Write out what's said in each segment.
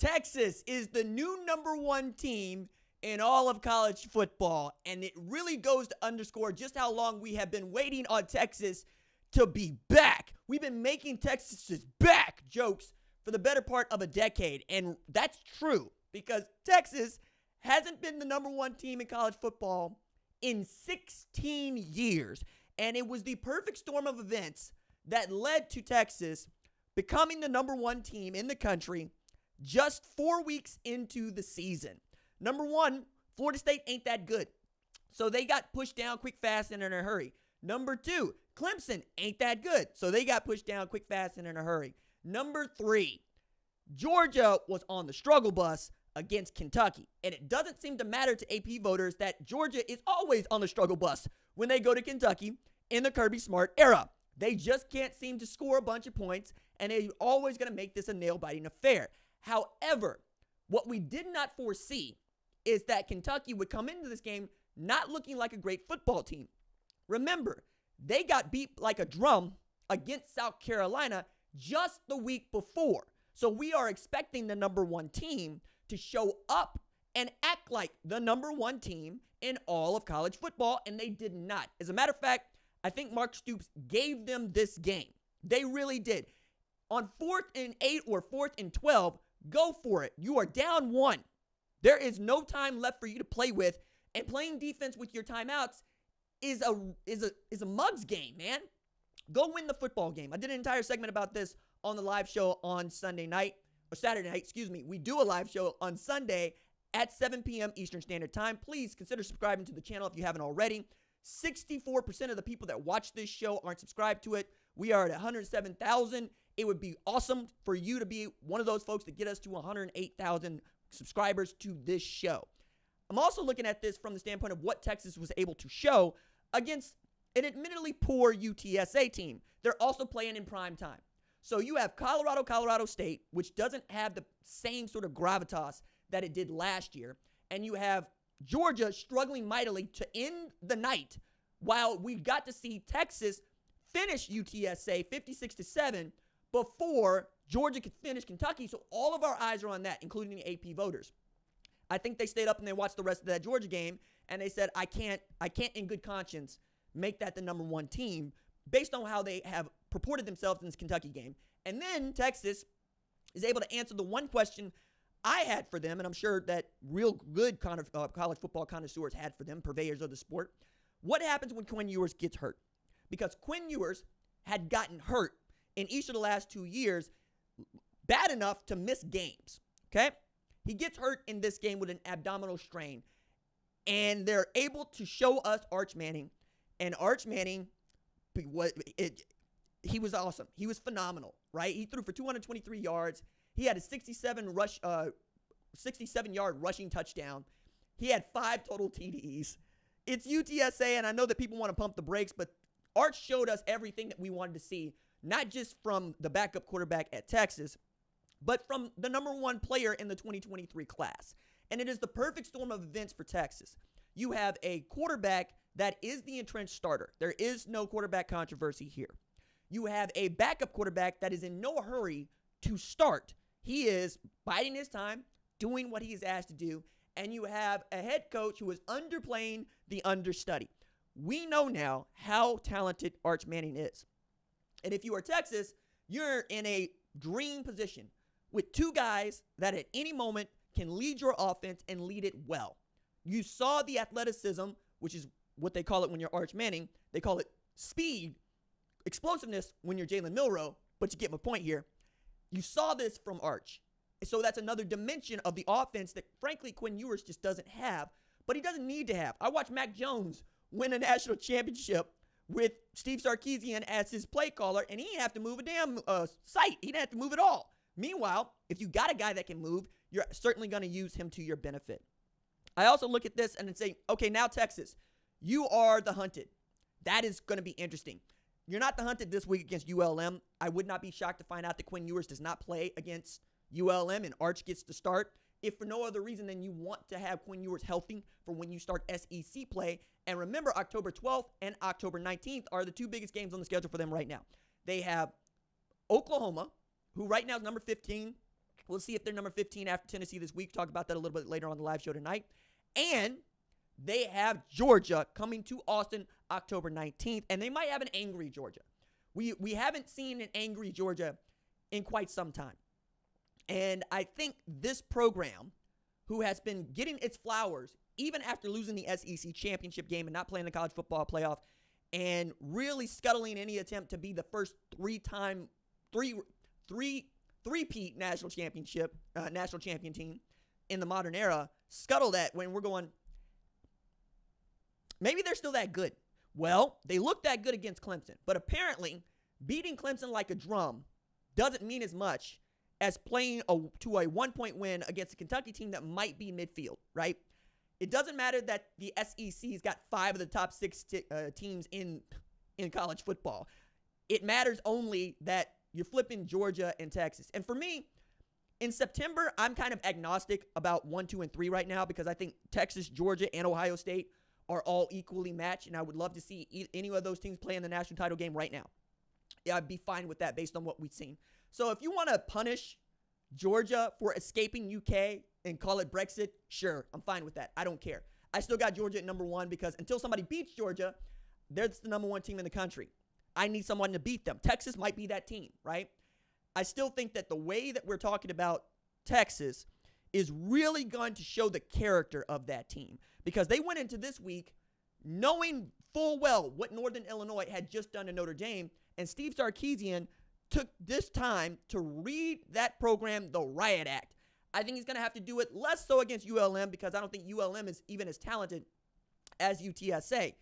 Texas is the new number one team in all of college football, and it really goes to underscore just how long we have been waiting on Texas to be back. We've been making Texas's back jokes for the better part of a decade, and that's true because Texas hasn't been the number one team in college football in 16 years, and it was the perfect storm of events that led to Texas becoming the number one team in the country just 4 weeks into the season. Number one, Florida State ain't that good, so they got pushed down quick, fast, and in a hurry. Number two, Clemson ain't that good, so they got pushed down quick, fast, and in a hurry. Number three, Georgia was on the struggle bus against Kentucky, and it doesn't seem to matter to AP voters that Georgia is always on the struggle bus when they go to Kentucky in the Kirby Smart era. They just can't seem to score a bunch of points, and they're always going to make this a nail-biting affair. However, what we did not foresee is that Kentucky would come into this game not looking like a great football team. Remember, they got beat like a drum against South Carolina just the week before. So we are expecting the number one team to show up and act like the number one team in all of college football, and they did not. As a matter of fact, I think Mark Stoops gave them this game. They really did. On 4th and 8 or 4th and 12, go for it. You are down one. There is no time left for you to play with, and playing defense with your timeouts is a mug's game, man. Go win the football game. I did an entire segment about this on the live show on Saturday night. We do a live show on Sunday at 7 p.m. Eastern Standard Time. Please consider subscribing to the channel if you haven't already. 64% of the people that watch this show aren't subscribed to it. We are at 107,000. It would be awesome for you to be one of those folks to get us to 108,000 subscribers to this show. I'm also looking at this from the standpoint of what Texas was able to show against an admittedly poor UTSA team. They're also playing in prime time. So you have Colorado State, which doesn't have the same sort of gravitas that it did last year. And you have Georgia struggling mightily to end the night, while we got to see Texas finish UTSA 56-7 before Georgia could finish Kentucky. So all of our eyes are on that, including the AP voters. I think they stayed up and they watched the rest of that Georgia game, and they said, I can't in good conscience make that the number one team based on how they have purported themselves in this Kentucky game. And then Texas is able to answer the one question I had for them, and I'm sure that real good college football connoisseurs had for them, purveyors of the sport. What happens when Quinn Ewers gets hurt? Because Quinn Ewers had gotten hurt in each of the last 2 years bad enough to miss games, okay? He gets hurt in this game with an abdominal strain, and they're able to show us Arch Manning, and Arch Manning, he was awesome. He was phenomenal, right? He threw for 223 yards. He had a 67-yard rushing touchdown. He had 5 total TDs. It's UTSA, and I know that people want to pump the brakes, but Arch showed us everything that we wanted to see, not just from the backup quarterback at Texas, but from the number one player in the 2023 class. And it is the perfect storm of events for Texas. You have a quarterback that is the entrenched starter. There is no quarterback controversy here. You have a backup quarterback that is in no hurry to start. He is biding his time, doing what he is asked to do, and you have a head coach who is underplaying the understudy. We know now how talented Arch Manning is. And if you are Texas, you're in a dream position with two guys that at any moment can lead your offense and lead it well. You saw the athleticism, which is what they call it when you're Arch Manning. They call it speed, explosiveness when you're Jalen Milroe, but you get my point here. You saw this from Arch. So that's another dimension of the offense that, frankly, Quinn Ewers just doesn't have, but he doesn't need to have. I watched Mac Jones win a national championship with Steve Sarkisian as his play caller, and he didn't have to move a damn site. He didn't have to move at all. Meanwhile, if you got a guy that can move, you're certainly going to use him to your benefit. I also look at this and then say, okay, now Texas, you are the hunted. That is going to be interesting. You're not the hunted this week against ULM. I would not be shocked to find out that Quinn Ewers does not play against ULM and Arch gets to start, if for no other reason than you want to have Quinn Ewers healthy for when you start SEC play. And remember, October 12th and October 19th are the two biggest games on the schedule for them right now. They have Oklahoma, who right now is number 15 We'll see if they're number 15 after Tennessee this week. Talk about that a little bit later on the live show tonight. And they have Georgia coming to Austin October 19th, and they might have an angry Georgia. We haven't seen an angry Georgia in quite some time. And I think this program, who has been getting its flowers even after losing the SEC championship game and not playing the college football playoff, and really scuttling any attempt to be the first three-peat national champion team in the modern era, scuttle that when we're going, maybe they're still that good. Well, they look that good against Clemson, but apparently beating Clemson like a drum doesn't mean as much as playing to a 1-point win against a Kentucky team that might be midfield, right? It doesn't matter that the SEC's got 5 of the top 6 teams in college football. It matters only that you're flipping Georgia and Texas. And for me, in September, I'm kind of agnostic about 1, 2, and 3 right now because I think Texas, Georgia, and Ohio State are all equally matched, and I would love to see any of those teams play in the national title game right now. Yeah, I'd be fine with that based on what we've seen. So if you want to punish Georgia for escaping UK and call it Brexit, sure, I'm fine with that. I don't care. I still got Georgia at number 1 because until somebody beats Georgia, they're the number 1 team in the country. I need someone to beat them. Texas might be that team, right? I still think that the way that we're talking about Texas is really going to show the character of that team because they went into this week knowing full well what Northern Illinois had just done to Notre Dame, and Steve Sarkisian took this time to read that program the riot act. I think he's going to have to do it less so against ULM because I don't think ULM is even as talented as UTSA,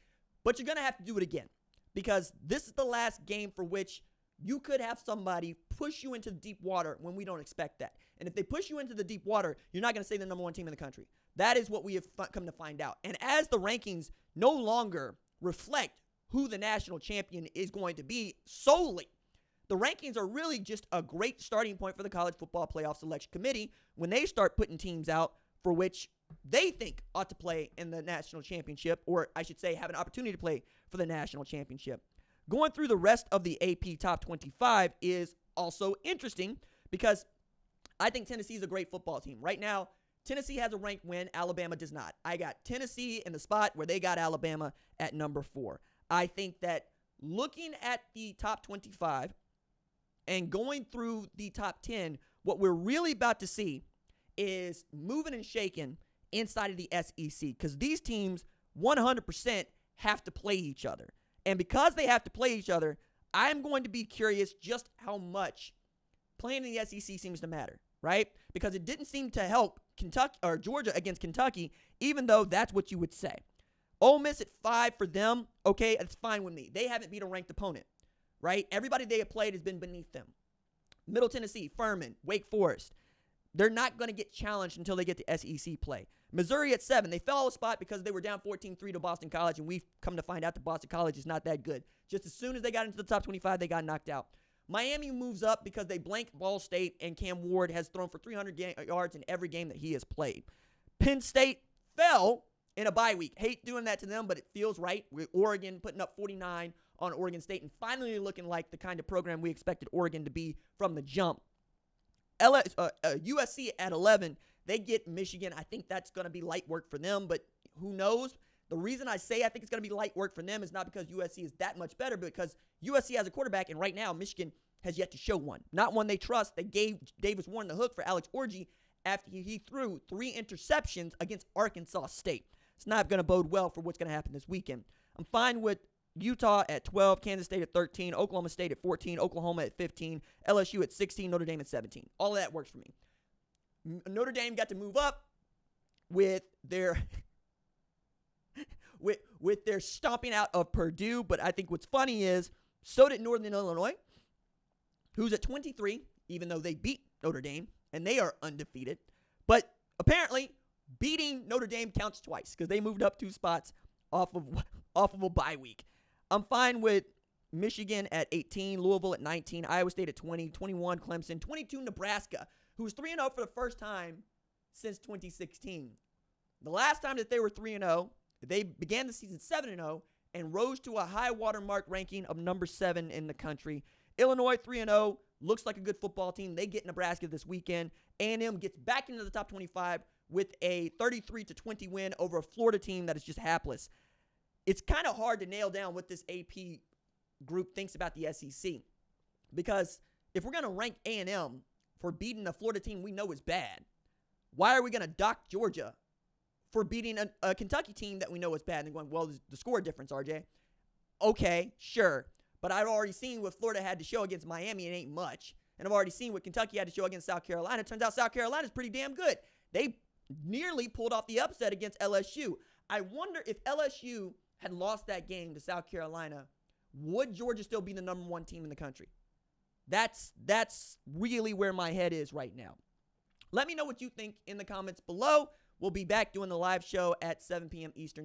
but you're going to have to do it again because this is the last game for which you could have somebody push you into the deep water when we don't expect that. And if they push you into the deep water, you're not going to say the number 1 team in the country. That is what we have come to find out. And as the rankings no longer reflect who the national champion is going to be solely, the rankings are really just a great starting point for the College Football Playoff Selection Committee when they start putting teams out for which they think ought to play in the national championship, or I should say have an opportunity to play for the national championship. Going through the rest of the AP Top 25 is also interesting because I think Tennessee is a great football team. Right now, Tennessee has a ranked win. Alabama does not. I got Tennessee in the spot where they got Alabama at number 4. I think that looking at the top 25 and going through the top 10, what we're really about to see is moving and shaking inside of the SEC because these teams 100% have to play each other. And because they have to play each other, I'm going to be curious just how much playing in the SEC seems to matter, right? Because it didn't seem to help Kentucky or Georgia against Kentucky, even though that's what you would say. Ole Miss at 5 for them, okay, that's fine with me. They haven't beat a ranked opponent, right? Everybody they have played has been beneath them. Middle Tennessee, Furman, Wake Forest. They're not going to get challenged until they get to SEC play. Missouri at 7. They fell a spot because they were down 14-3 to Boston College, and we've come to find out that Boston College is not that good. Just as soon as they got into the top 25, they got knocked out. Miami moves up because they blanked Ball State, and Cam Ward has thrown for 300 yards in every game that he has played. Penn State fell in a bye week. Hate doing that to them, but it feels right. With Oregon putting up 49 on Oregon State and finally looking like the kind of program we expected Oregon to be from the jump. USC at 11, they get Michigan. I think that's going to be light work for them, but who knows? The reason I say I think it's going to be light work for them is not because USC is that much better, but because USC has a quarterback, and right now Michigan has yet to show one. Not one they trust. They gave Davis Warren the hook for Alex Orji after he threw 3 interceptions against Arkansas State. It's not going to bode well for what's going to happen this weekend. I'm fine with Utah at 12, Kansas State at 13, Oklahoma State at 14, Oklahoma at 15, LSU at 16, Notre Dame at 17. All of that works for me. Notre Dame got to move up with their with their stomping out of Purdue, but I think what's funny is so did Northern Illinois, who's at 23, even though they beat Notre Dame, and they are undefeated. But apparently, beating Notre Dame counts twice because they moved up 2 spots off of a bye week. I'm fine with Michigan at 18, Louisville at 19, Iowa State at 20, 21 Clemson, 22 Nebraska, who's 3-0 for the first time since 2016. The last time that they were 3-0, they began the season 7-0 and rose to a high watermark ranking of number 7 in the country. Illinois 3-0, looks like a good football team. They get Nebraska this weekend. A&M gets back into the top 25 with a 33-20 win over a Florida team that is just hapless. It's kind of hard to nail down what this AP group thinks about the SEC, because if we're going to rank A&M for beating a Florida team we know is bad, why are we going to dock Georgia for beating a Kentucky team that we know is bad? And they're going, well, the score difference, RJ. Okay, sure. But I've already seen what Florida had to show against Miami. It ain't much. And I've already seen what Kentucky had to show against South Carolina. It turns out South Carolina's pretty damn good. They nearly pulled off the upset against LSU. I wonder if LSU had lost that game to South Carolina, would Georgia still be the number one team in the country? That's really where my head is right now. Let me know what you think in the comments below. We'll be back doing the live show at 7 p.m. Eastern.